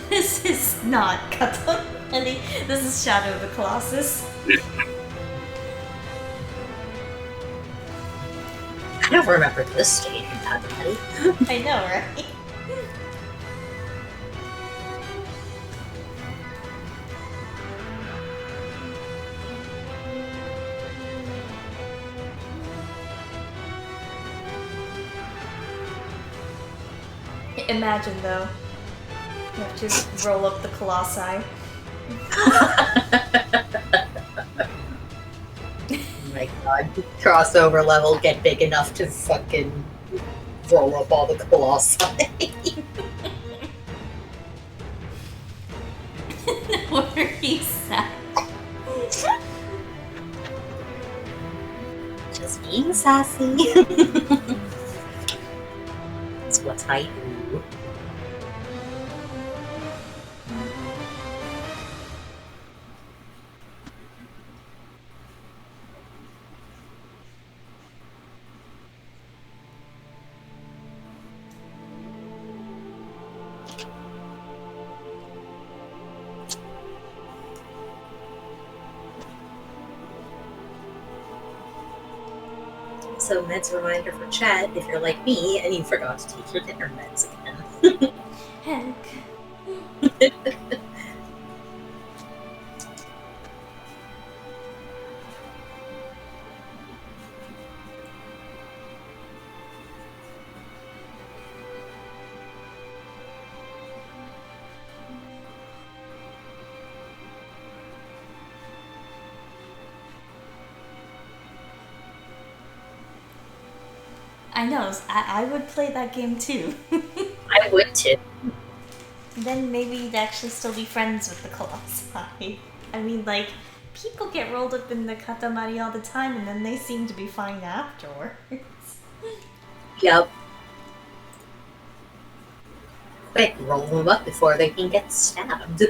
This is not Katamari. This is Shadow of the Colossus. I don't remember this stage in Katamari. I know, right? Imagine though, you have to roll up the colossi. Oh my god, crossover level get big enough to fucking roll up all the colossi. What are you saying? Just being sassy. That's what I do. So meds reminder for chat, if you're like me and you forgot to take your dinner meds again. Heck. I know, I would play that game too. I would too. Then maybe you'd actually still be friends with the colossi. I mean, like, people get rolled up in the Katamari all the time and then they seem to be fine afterwards. Yep. Quick, roll them up before they can get stabbed.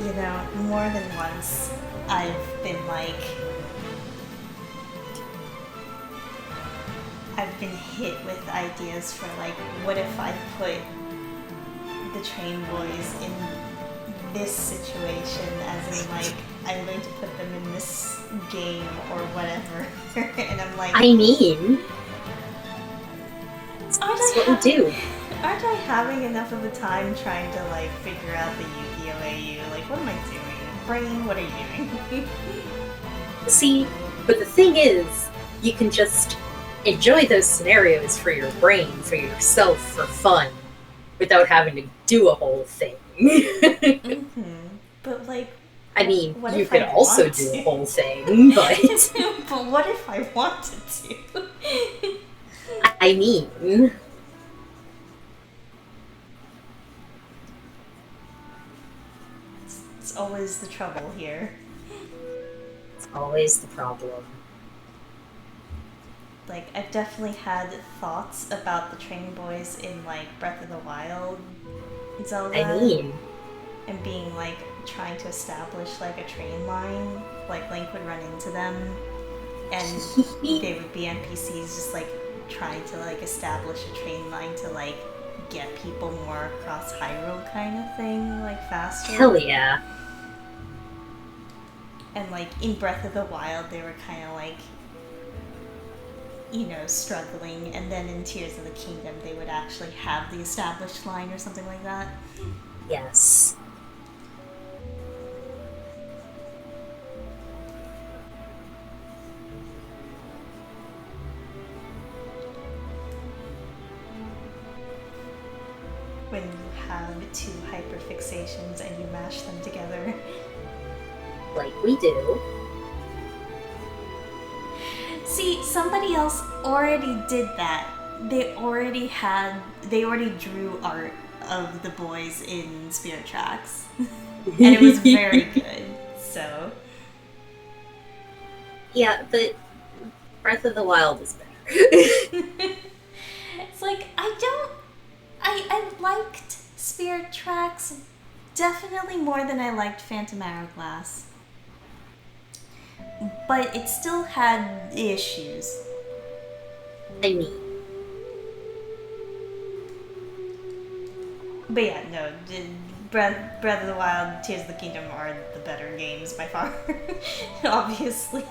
you know, more than once I've been like, I've been hit with ideas for like, what if I put the train boys in this situation, as in like, I'm going to put them in this game or whatever. And I'm like, I mean, aren't that's what we do. Aren't I having enough of a time trying to like figure out the Yu-Gi-Oh! AU? Like, what am I doing? Brain, what are you doing? See, but the thing is, you can just enjoy those scenarios for your brain, for yourself, for fun, without having to do a whole thing. But like, I mean, what you if could I also want do to? a whole thing, but But what if I wanted to? I mean, It's always the trouble here. it's always the problem. Like, I've definitely had thoughts about the train boys in like Breath of the Wild, Zelda. I mean, And being like trying to establish like a train line, like Link would run into them and they would be NPCs just like trying to like establish a train line to like get people more across Hyrule kind of thing, like faster. hell yeah. And like in Breath of the Wild they were kind of like, you know, struggling, and then in Tears of the Kingdom they would actually have the established line or something like that. Yes. When you have two hyperfixations and you mash them together. Like we do. See, somebody else already did that. They already drew art of the boys in Spirit Tracks. And it was very good, so. Yeah, but Breath of the Wild is better. It's like, I liked Spirit Tracks definitely more than I liked Phantom Hourglass. But it still had issues. I mean, But yeah, no, Breath of the Wild, Tears of the Kingdom are the better games by far, obviously.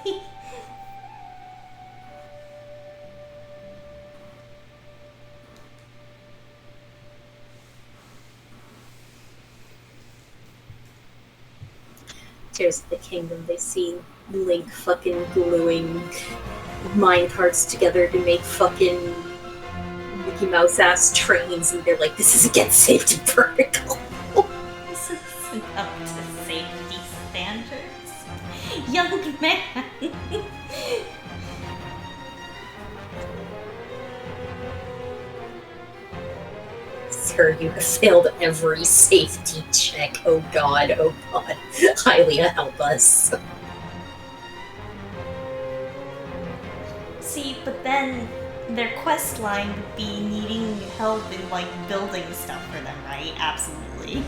Tears of the Kingdom, they see Link fucking gluing mine carts together to make fucking Mickey Mouse ass trains, and they're like, this is against safety protocol. This isn't up to safety standards. Young man! Sir, you have failed every safety check. Oh god, oh god. Hylia, help us. See, but then their quest line would be needing help in like building stuff for them, right? Absolutely.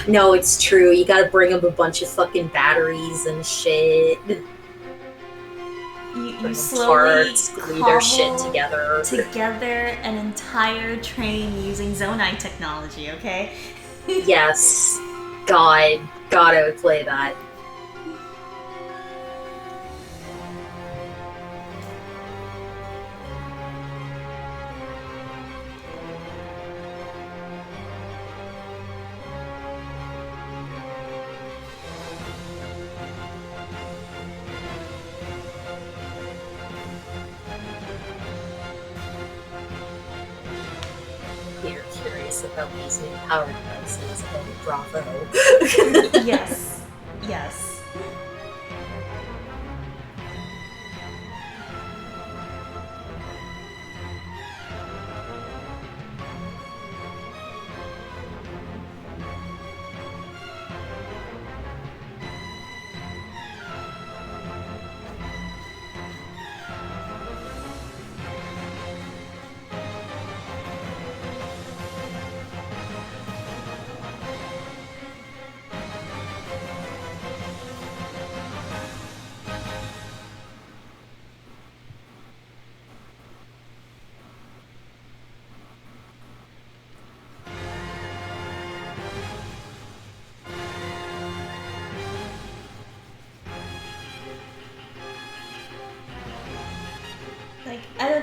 No, it's true. You gotta bring up a bunch of fucking batteries and shit. You slowly parts, glue their shit cobble together an entire train using Zonai technology, okay? Yes. God, I would play that. You're curious about these new power devices. Oh, bravo. Yes. Yes.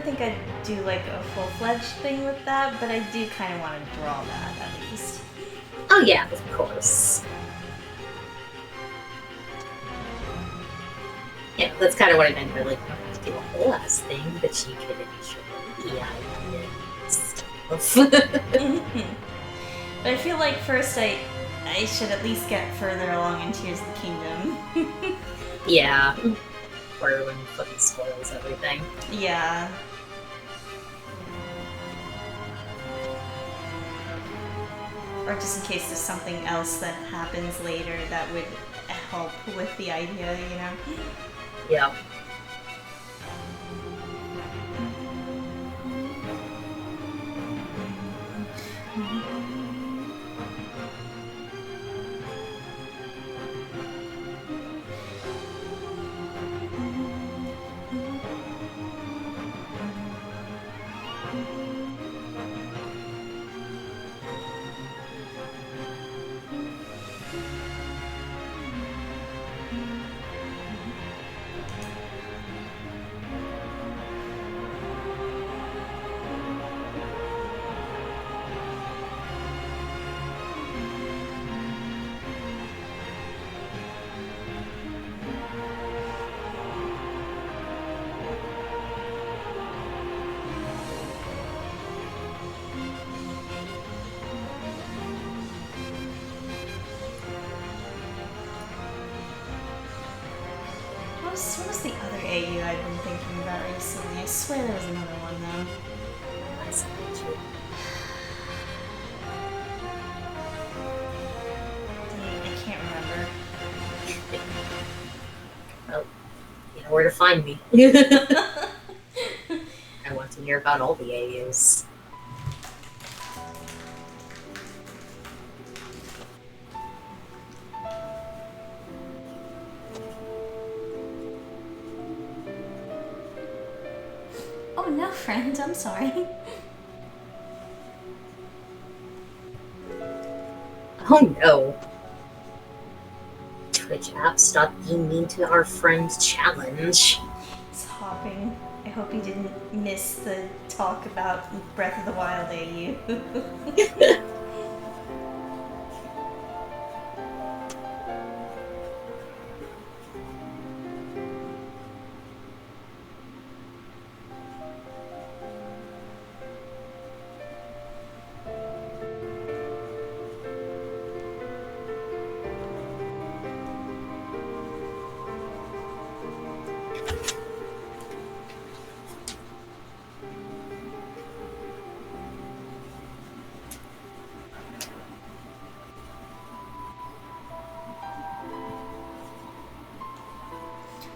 think I'd do like a full-fledged thing with that, but I do kind of want to draw that at least. Oh yeah, of course. Yeah, that's kind of what I meant by like, you don't have to do a whole ass thing, but you could enjoy the idea and stuff. But I feel like first I should at least get further along in Tears of the Kingdom. Yeah. Or when fucking spoils everything. Yeah. Or just in case there's something else that happens later that would help with the idea, you know? Yeah. What was the other AU I've been thinking about recently? I swear there was another one though. I suppose you. I can't remember. Well, you know where to find me. I want to hear about all the AUs. Oh no, friend, I'm sorry. Oh no. Twitch app, stop being mean to our friend's challenge. It's hopping. I hope you didn't miss the talk about Breath of the Wild AU.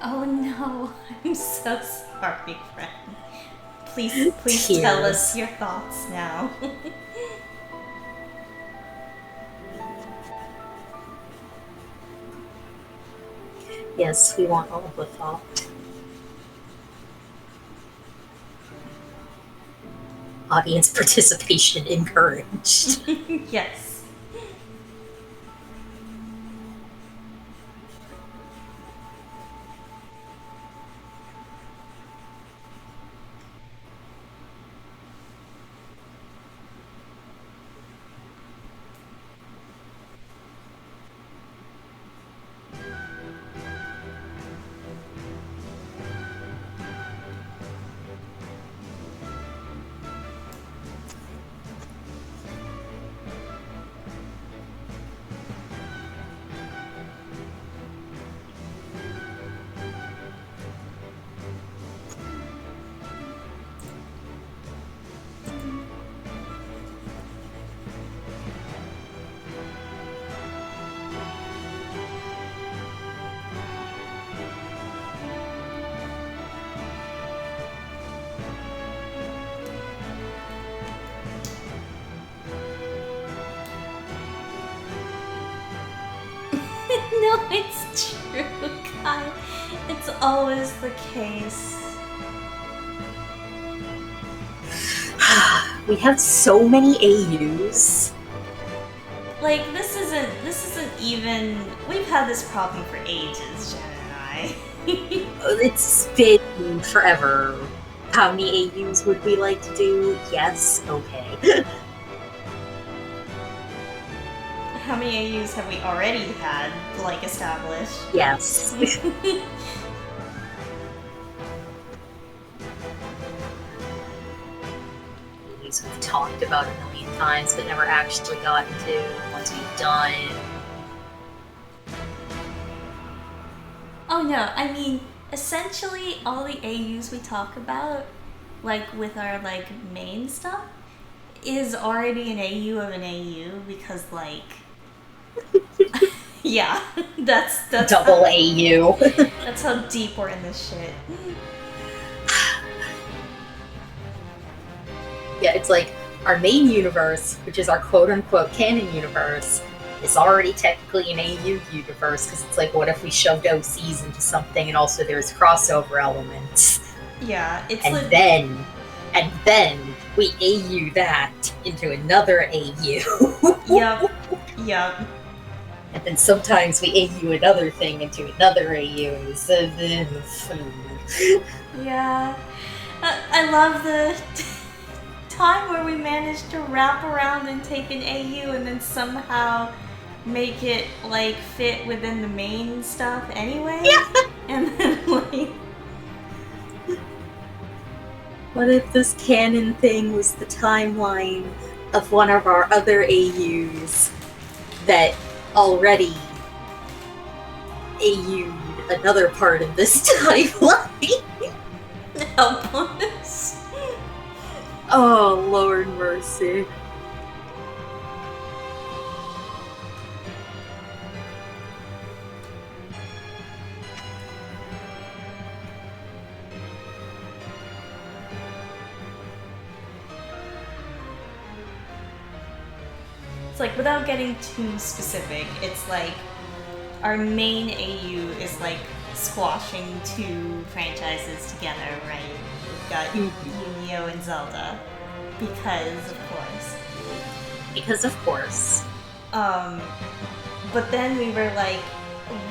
Oh no, I'm so sorry, friend. Please Tears. tell us your thoughts now. Yes, we want all of the thought. Audience participation encouraged. Yes. No, it's true, Kai. It's always the case. We have so many AUs. Like, this isn't even... We've had this problem for ages, Jen and I. It's been forever. How many AUs would we like to do? Yes, okay. How many AUs have we already had, like, established? Yes. AUs we've talked about a million times but never actually gotten to once we've done. Oh no, I mean, essentially all the AUs we talk about, like with our like main stuff, is already an AU of an AU because like yeah, that's Double how, AU. that's how deep we're in this shit. Yeah, it's like our main universe, which is our quote unquote canon universe, is already technically an AU universe because it's like, what if we shoved OCs into something and also there's crossover elements? Yeah, it's And like then we AU that into another AU. yep. And then sometimes we AU another thing into another AU. Yeah. I love the time where we managed to wrap around and take an AU and then somehow make it like fit within the main stuff anyway. Yeah. And then like what if this canon thing was the timeline of one of our other AUs that already AU'd another part of this timeline? help us. Oh, Lord mercy. It's like without getting too specific, it's like our main AU is like squashing two franchises together, right? We've got Yu-Gi-Oh! And Zelda. Because of course. Because of course. But then we were like,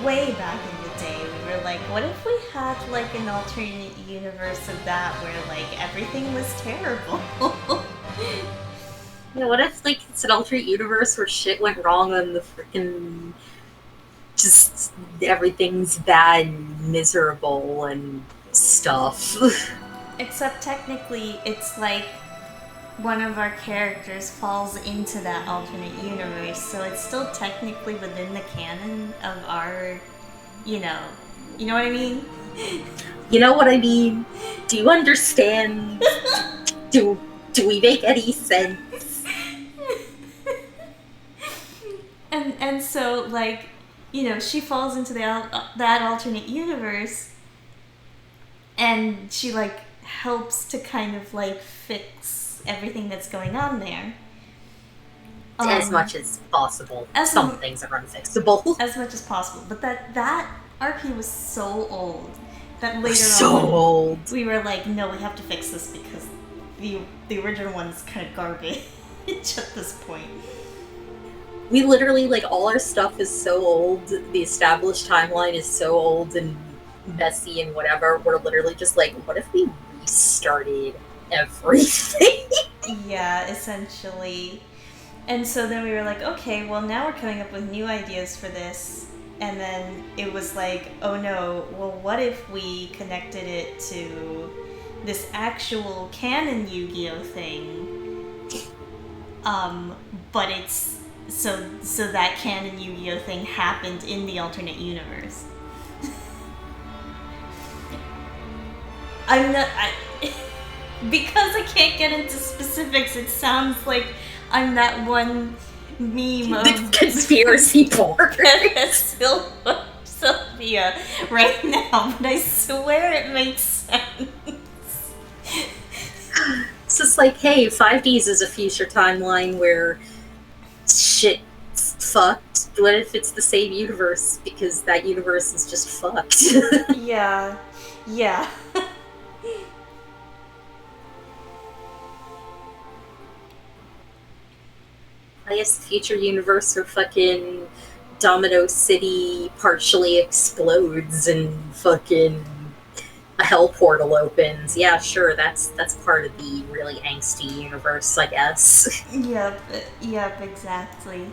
way back in the day, we were like, what if we had like an alternate universe of that where like everything was terrible? Yeah, what if like it's an alternate universe where shit went wrong on the freaking just everything's bad and miserable and stuff. Except technically it's like one of our characters falls into that alternate universe, so it's still technically within the canon of our, you know what I mean? You know what I mean? Do you understand? Do we make any sense? And so like, she falls into that alternate universe, and she like helps to kind of like fix everything that's going on there. As much as possible. Some things are unfixable. As much as possible. But that RP was so old that later on we were like, no, we have to fix this because the original one's kind of garbage at this point. We literally, like, all our stuff is so old, the established timeline is so old and messy and whatever, we're literally just like, what if we restarted everything? Yeah, essentially. And so then we were like, okay, well now we're coming up with new ideas for this. And then it was like, oh no, well what if we connected it to this actual canon Yu-Gi-Oh thing? But it's so that canon Yu-Gi-Oh thing happened in the alternate universe. Because I can't get into specifics, it sounds like I'm that one meme of the conspiracy board. Sylvia right now, but I swear it makes sense. It's just like, hey, 5Ds is a future timeline where shit's fucked. What if it's the same universe? Because that universe is just fucked. Yeah. I guess the future universe where fucking Domino City partially explodes and fucking a hell portal opens. Yeah, sure, that's part of the really angsty universe, I guess. Yep, yep, exactly.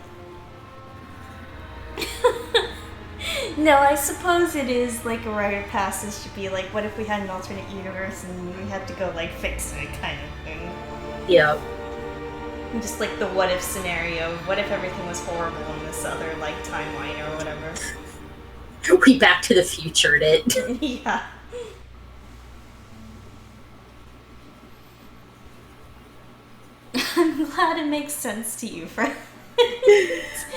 No, I suppose it is like a rite of passage to be like, what if we had an alternate universe and we had to go like fix it kind of thing. Yeah. Just like the what if scenario. What if everything was horrible in this other like timeline or whatever? We Back to the Futured it. Yeah. I'm glad it makes sense to you, friend.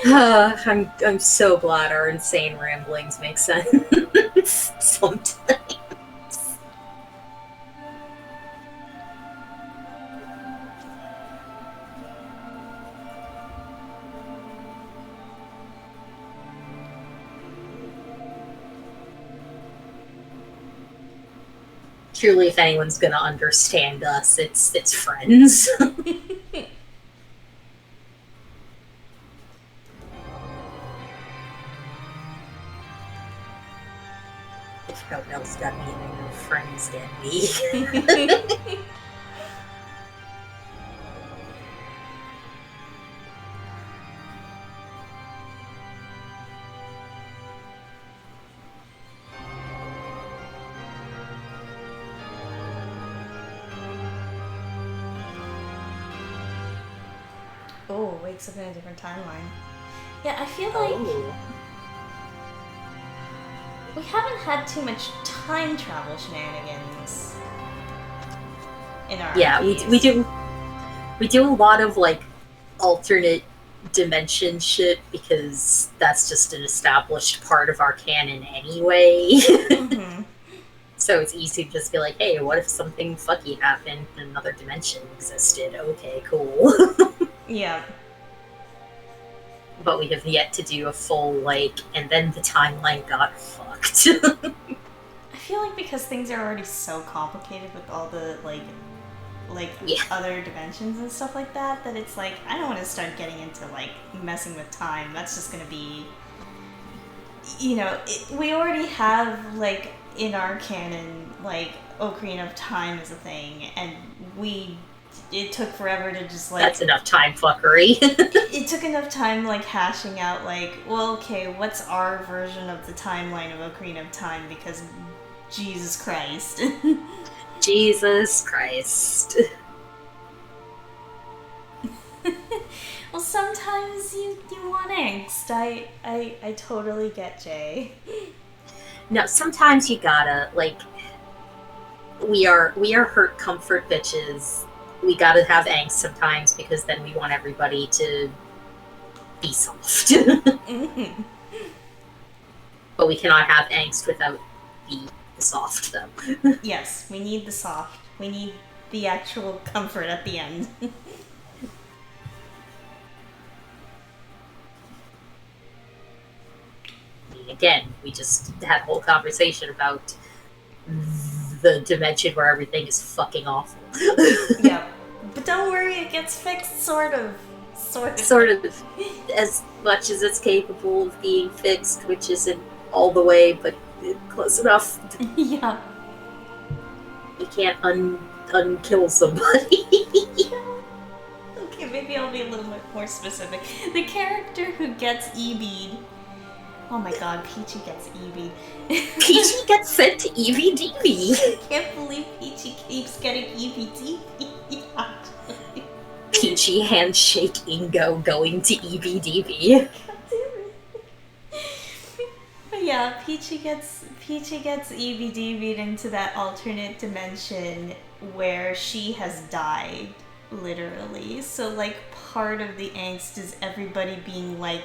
I'm so glad our insane ramblings make sense sometimes. Truly, if anyone's gonna understand us, it's friends. If no one else got me, I know friends get me. Oh, wakes up in a different timeline. Yeah, I feel like we haven't had too much time travel shenanigans in our we do a lot of like alternate dimension shit because that's just an established part of our canon anyway. Mm-hmm. So it's easy to just be like, hey, what if something fucky happened and another dimension existed? Okay, cool. Yeah. But we have yet to do a full, like, and then the timeline got fucked. I feel like because things are already so complicated with all the, like Yeah. other dimensions and stuff like that, that it's like, I don't want to start getting into, like, messing with time. That's just going to be, you know, we already have, like, in our canon, like, Ocarina of Time is a thing, and it took forever to just like That's enough time fuckery. it took enough time like hashing out like, well, okay, what's our version of the timeline of Ocarina of Time, because Jesus Christ. Jesus Christ. Well, sometimes you want angst. I totally get Jay. No, sometimes you gotta, like, we are hurt comfort bitches. We gotta have angst sometimes because then we want everybody to be soft. Mm-hmm. But we cannot have angst without the soft, though. Yes, we need the soft. We need the actual comfort at the end. Again, we just had a whole conversation about the dimension where everything is fucking awful. Yeah. But don't worry, it gets fixed, sort of. Sort of as much as it's capable of being fixed, which isn't all the way, but close enough. Yeah. You can't unkill somebody. Okay, maybe I'll be a little bit more specific. The character who gets EB'd. Oh my god, Peachy gets EB'd. Peachy gets sent to EVDB. I can't believe Peachy keeps getting EBD. Peachy handshake Ingo going to EVDB. But yeah, Peachy gets EBD'd into that alternate dimension where she has died, literally. So like part of the angst is everybody being like,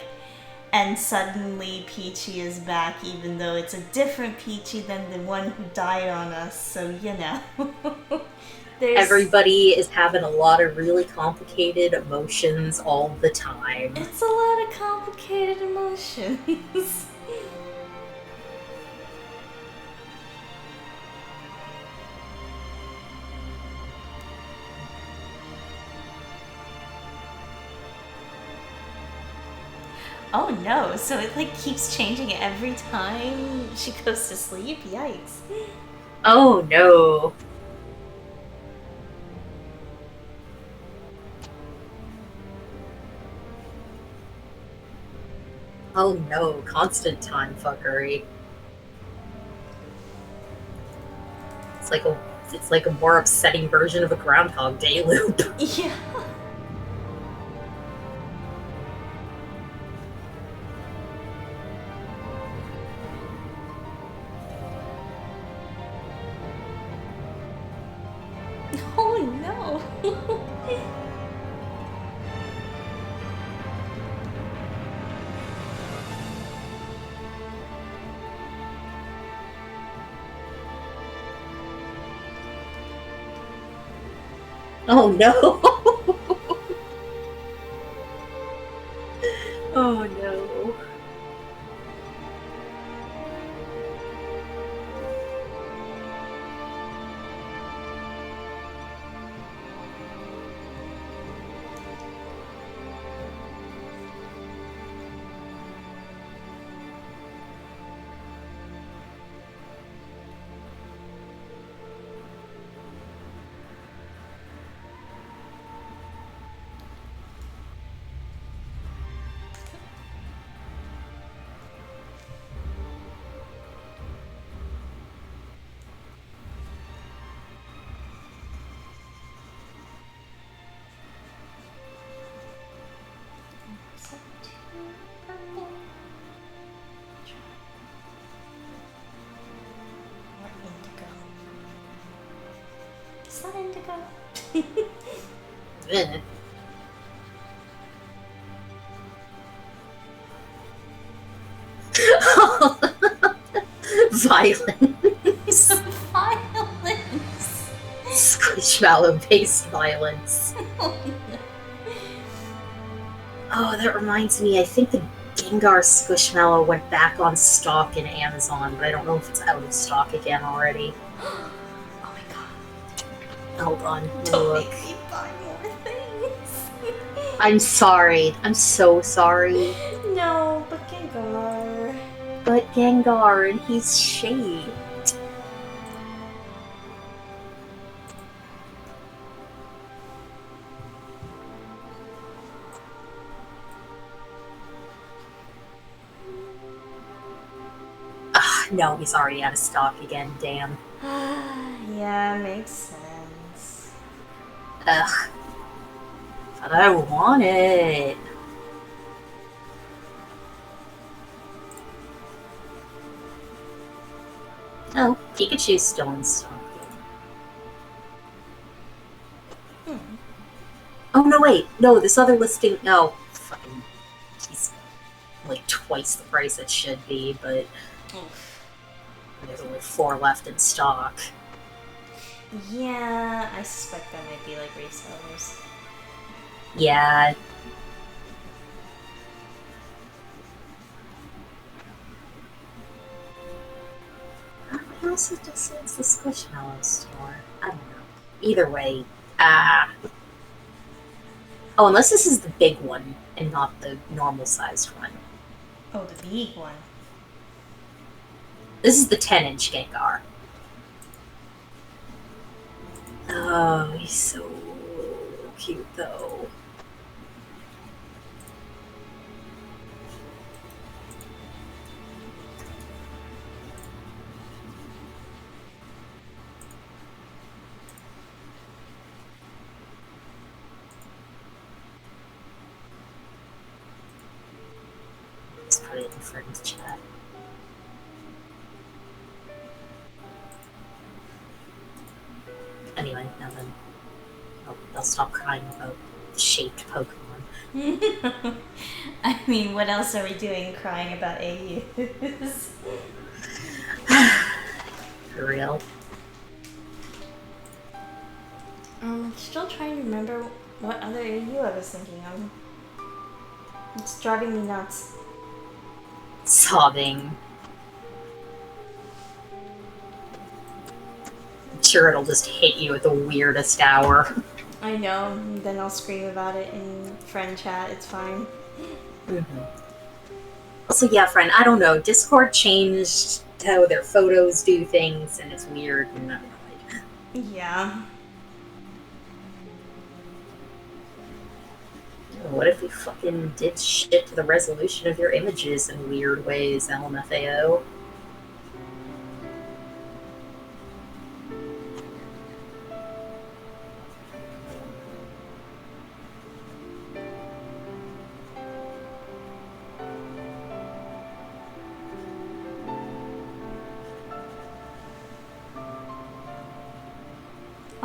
and suddenly Peachy is back, even though it's a different Peachy than the one who died on us, so you know. Everybody is having a lot of really complicated emotions all the time. It's a lot of complicated emotions. Oh no, so it like keeps changing every time she goes to sleep? Yikes. Oh no. Oh no, constant time fuckery. It's like a more upsetting version of a Groundhog Day loop. Yeah. Oh no. Oh no. Oh no. Is that indigo? Eh. Violence. Violence. Squishmallow based violence. Oh, that reminds me, I think the Gengar Squishmallow went back on stock in Amazon, but I don't know if it's out of stock again already. Oh my god. Hold on. Don't make me buy more things. I'm sorry. I'm so sorry. No, but Gengar. But Gengar, and he's shaped. No, he's already out of stock again, damn. Yeah, makes sense. Ugh. But I want it. Oh, Pikachu's still in stock. Oh, no, wait. No, this other listing. No. Fucking. He's like twice the price it should be, but. Oof. There's only 4 left in stock. Yeah, I suspect that might be like resellers. Yeah. Who else is the Squishmallow store? I don't know. Either way, oh, unless this is the big one and not the normal sized one. Oh, the big one. This is the 10-inch Gengar. Oh, he's so cute though. Let's put it in friends chat. Anyway, now then. I'll stop crying about shaped Pokemon. I mean, what else are we doing crying about AUs? For real. Still trying to remember what other AU I was thinking of. It's driving me nuts. Sobbing. I'm sure it'll just hit you at the weirdest hour. I know, then I'll scream about it in friend chat, it's fine. Also, yeah, friend, I don't know. Discord changed how their photos do things, and it's weird, and I don't know. Yeah. What if we fucking did shit to the resolution of your images in weird ways, LMFAO?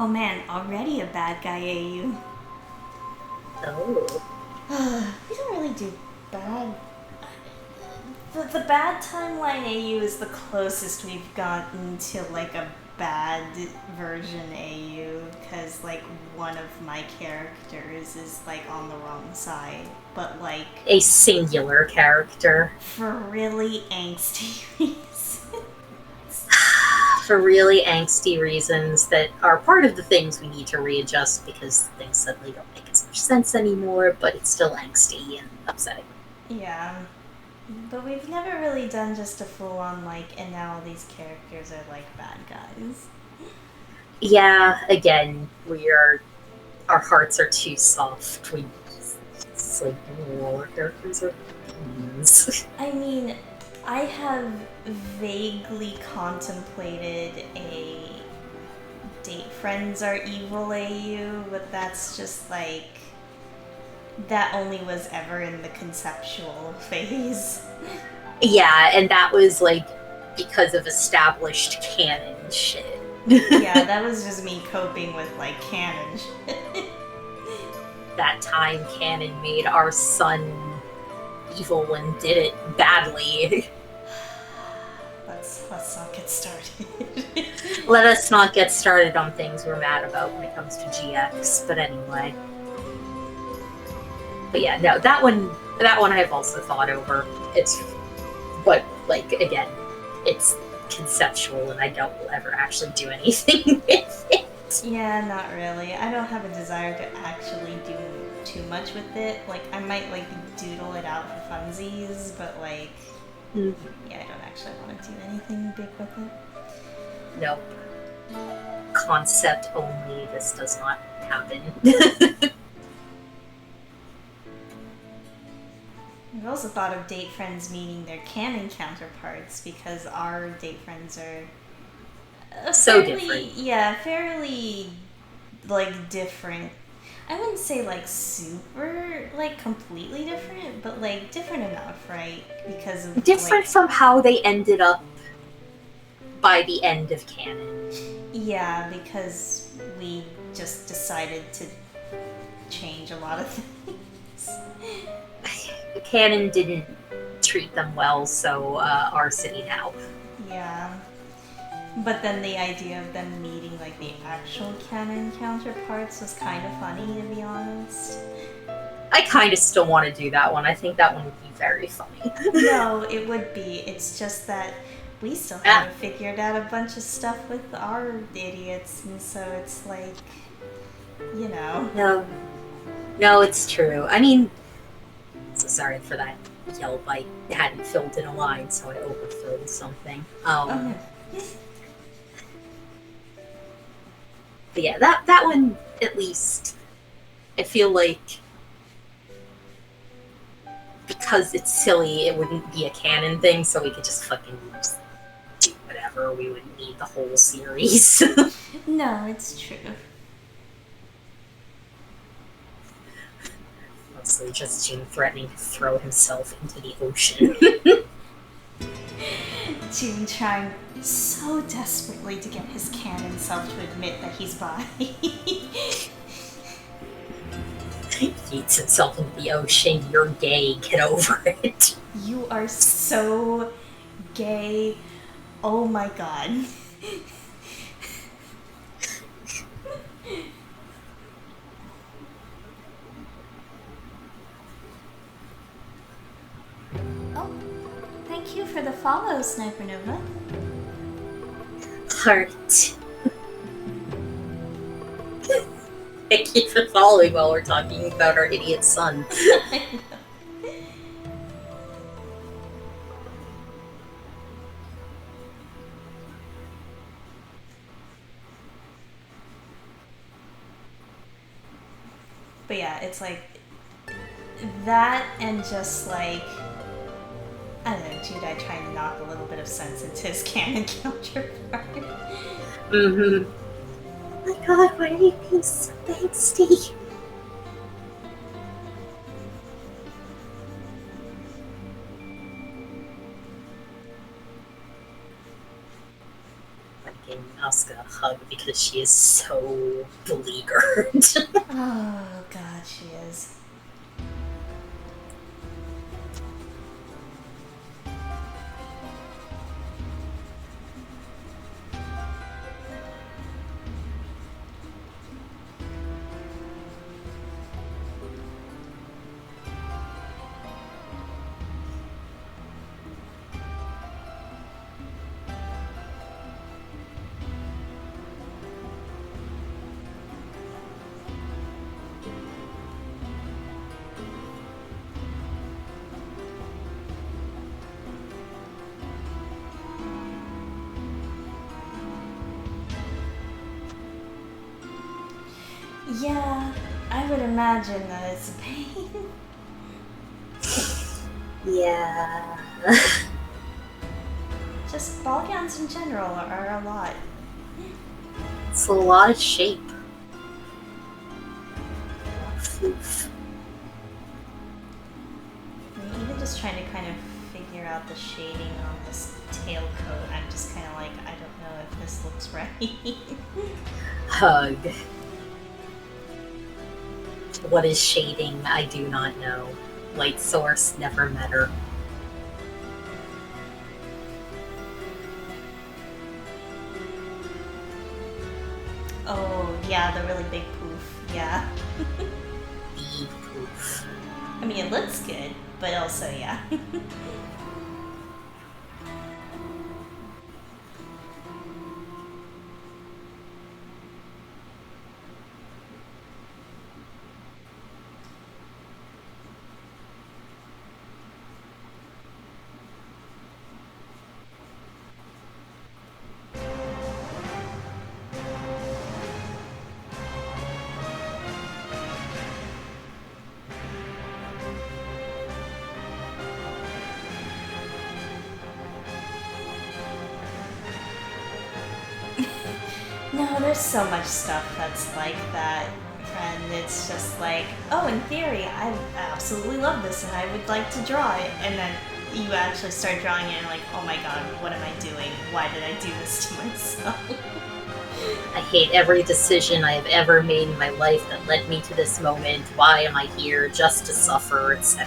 Oh man, already a bad guy AU. Oh. We don't really do bad. The bad timeline AU is the closest we've gotten to like a bad version AU, because like one of my characters is like on the wrong side, but like A singular character. for really angsty reasons. For really angsty reasons that are part of the things we need to readjust because things suddenly don't make as much sense anymore, but it's still angsty and upsetting. Yeah. But we've never really done just a full on like, and now all these characters are like bad guys. Yeah, again, our hearts are too soft. It's like, all our characters are beans. I mean, I have vaguely contemplated a date friends are evil AU, but that's just like, that only was ever in the conceptual phase. Yeah, and that was like because of established canon shit. Yeah, that was just me coping with like canon shit. That time canon made our son evil and did it badly. Let's not get started. Let us not get started on things we're mad about when it comes to GX, but anyway. But yeah, no, that one I've also thought over. It's, but like again, it's conceptual and I don't ever actually do anything with it. Yeah, not really. I don't have a desire to actually do too much with it. Like, I might like doodle it out for funsies, but like, yeah, I don't actually want to do anything big with it. Nope. Concept only. This does not happen. I've also thought of date friends meeting their canon counterparts, because our date friends are So fairly, different. Yeah, fairly like different. I wouldn't say like super like completely different, but like different enough, right? Because of Different like, from how they ended up by the end of canon. yeah, because we just decided to change a lot of things. Canon didn't treat them well, so our city now. Yeah. But then the idea of them meeting like the actual canon counterparts was kind of funny, to be honest. I kind of still want to do that one. I think that one would be very funny. No, it would be. It's just that we still haven't figured out a bunch of stuff with our idiots, and so it's like, you know. No, it's true. I mean, so sorry for that yelp. I hadn't filled in a line, so I overfilled something. But yeah, that one, at least, I feel like because it's silly, it wouldn't be a canon thing, so we could just fucking do whatever. We wouldn't need the whole series. No, it's true. Mostly just June threatening to throw himself into the ocean. June trying so desperately to get his canon self to admit that he's bi. He eats himself into the ocean. You're gay. Get over it. You are so gay. Oh my god. Oh, thank you for the follow, Sniper Nova. Heart. Thank you for following while we're talking about our idiot son. But yeah, it's like that and just like I don't know, Judai trying to knock a little bit of sense into his canon counterpart. Mm-hmm. Oh my god, why are you being so angsty? Fucking Asuka a hug because she is so beleaguered. Oh god, she is. Yeah, I would imagine that it's a pain. Yeah. Just ball gowns in general are a lot. It's a lot of shape. Oof. I mean, even just trying to kind of figure out the shading on this tailcoat, I'm just kind of like, I don't know if this looks right. Hug. What is shading? I do not know. Light source, never met her. Oh, yeah, the really big poof, yeah. The poof. I mean, it looks good, but also, yeah. No, there's so much stuff that's like that, friend. It's just like, oh, in theory, I absolutely love this and I would like to draw it. And then you actually start drawing it and like, oh my god, what am I doing? Why did I do this to myself? I hate every decision I have ever made in my life that led me to this moment. Why am I here? Just to suffer, etc.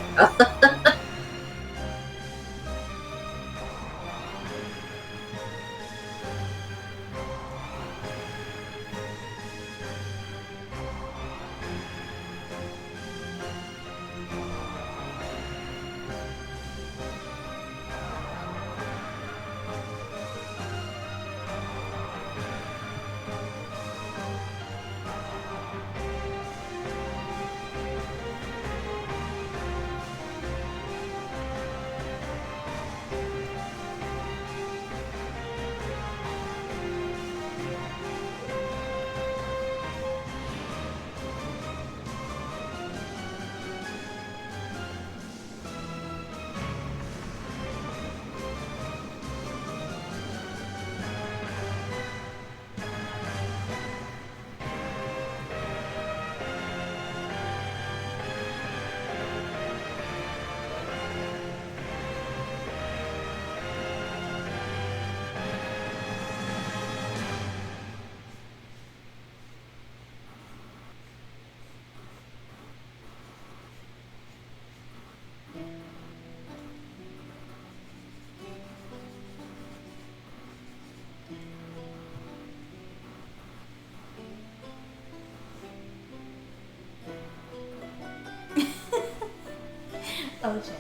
OJ.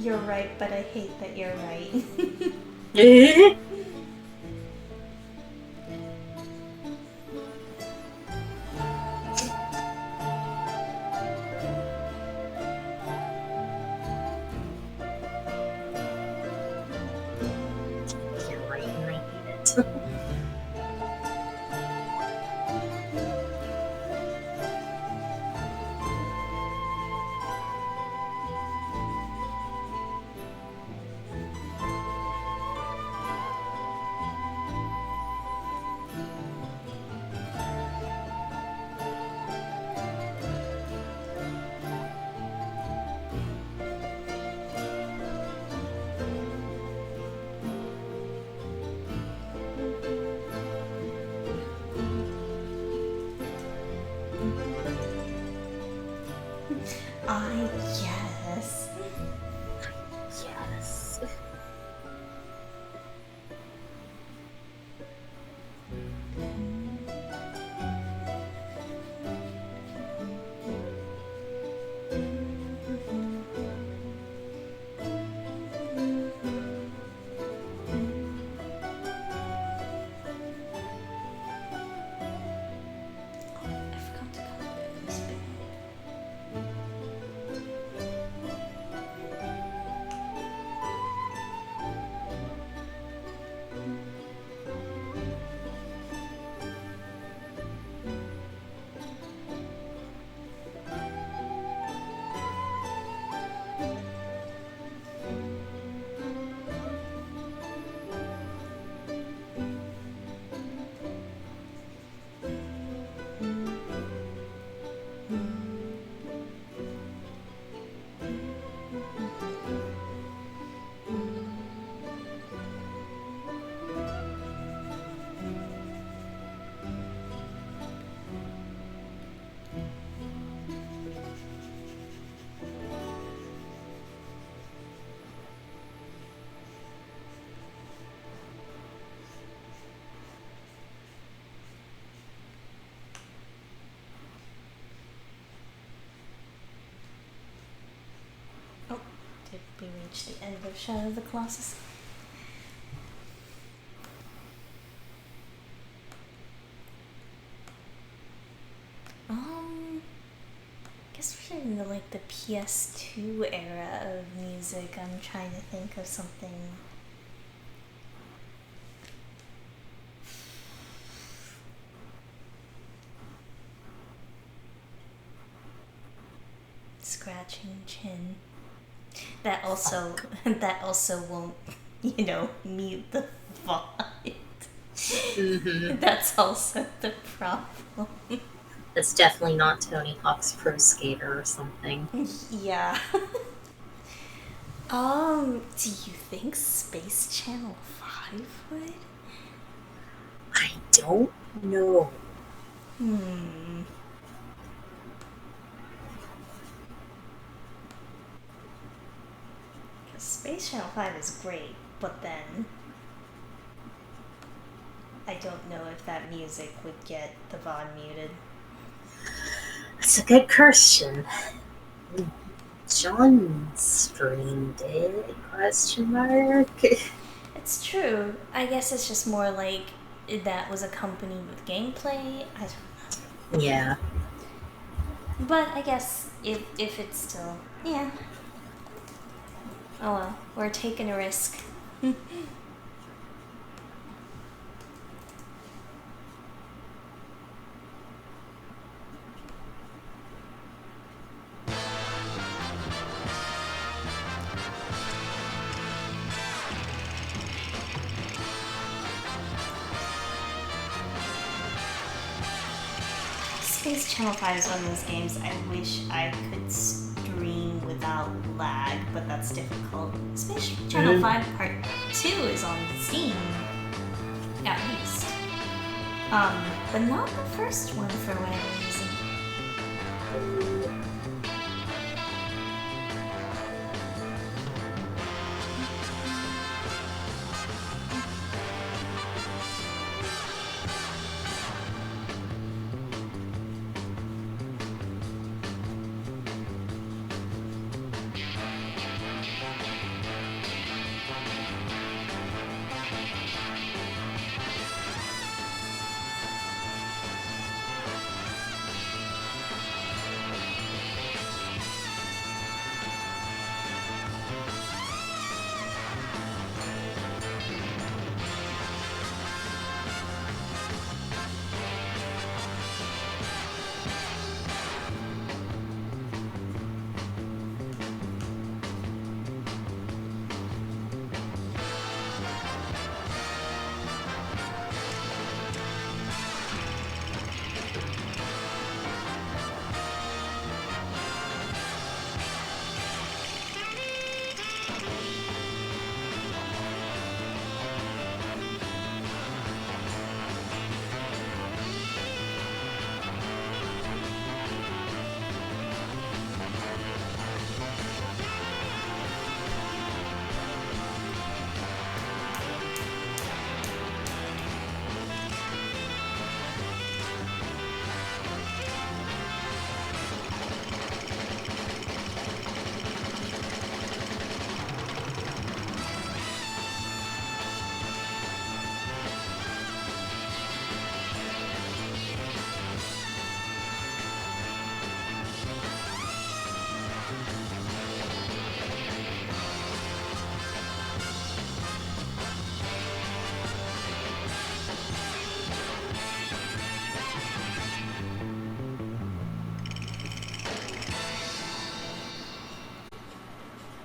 You're right, but I hate that you're right. You're right, and I hate it. I guess. Yes. I forgot to color this bit. Oh, did we reach the end of Shadow of the Colossus? I guess we're in the like the PS2 era of music. I'm trying to think of something. Scratching chin. That also won't, mute the vibe. Mm-hmm. That's also the problem. That's definitely not Tony Hawk's Pro Skater or something. Yeah. Do you think Space Channel 5 would? I don't know. Space Channel 5 is great, but then I don't know if that music would get the VOD muted. That's a good question. John streamed it? Question mark. It's true. I guess it's just more like that was accompanied with gameplay. I don't know. Yeah. But I guess if it's still, yeah. Oh well, we're taking a risk. Space Channel 5 is one of those games I wish I could stream without lag, but that's difficult. Space Channel 5 Part 2 is on Steam, at least. But not the first one for whatever reason.